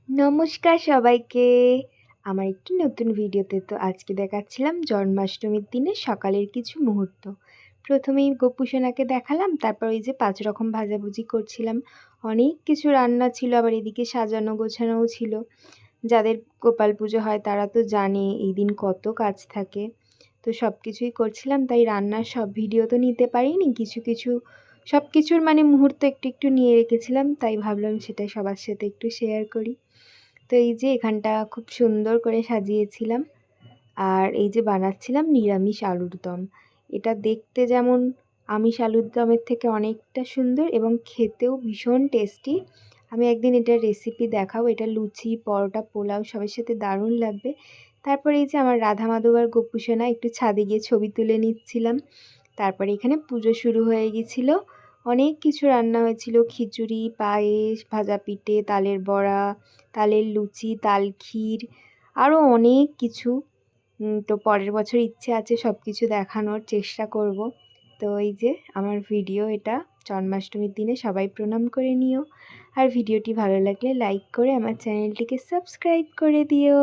নমস্কার সবাইকে। আমার একটি নতুন ভিডিওতে তো আজকে দেখাচ্ছিলাম জন্মাষ্টমীর দিনে সকালের কিছু মুহূর্ত। প্রথমেই গোপু সোনাকে দেখালাম, তারপর ওই যে ৫ রকম ভাজাভুজি করছিলাম। অনেক কিছু রান্না ছিল, আবার এদিকে সাজানো গোছানোও ছিল। যাদের গোপাল পুজো হয় তারা তো জানে এই দিন কত কাজ থাকে। তো সব কিছুই করছিলাম, তাই রান্নার সব ভিডিও তো নিতে পারিনি। কিছু সব কিছুর মানে মুহূর্ত একটু নিয়ে রেখেছিলাম, তাই ভাবলাম সেটা সবার সাথে একটু শেয়ার করি। তো এই যে এখানটা খুব সুন্দর করে সাজিয়েছিলাম, আর এই যে বানাচ্ছিলাম নিরামিষ আলুর দম। এটা দেখতে যেমন আমিষ আলুর দমের থেকে অনেকটা সুন্দর এবং খেতেও ভীষণ টেস্টি। আমি একদিন এটার রেসিপি দেখাবো। এটা লুচি, পরোটা, পোলাও সবের সাথে দারুণ লাগবে। তারপরে এই যে আমার রাধা মাধব আর গোপু সোনা একটু ছাদে গিয়ে ছবি তুলে নিচ্ছিলাম। তারপরে এখানে পুজো শুরু হয়ে গিয়েছিল। অনেক কিছু রান্না হয়েছিল, খিচুড়ি, পায়েস, ভাজা পিঠে, তালের বড়া, তালের লুচি, তাল ক্ষীর, আরও অনেক কিছু। তো পরের বছর ইচ্ছে আছে সব কিছু দেখানোর চেষ্টা করব। তো এই যে আমার ভিডিও এটা জন্মাষ্টমীর দিনে, সবাই প্রণাম করে নিও। আর ভিডিওটি ভালো লাগলে লাইক করে আমার চ্যানেলটিকে সাবস্ক্রাইব করে দিও।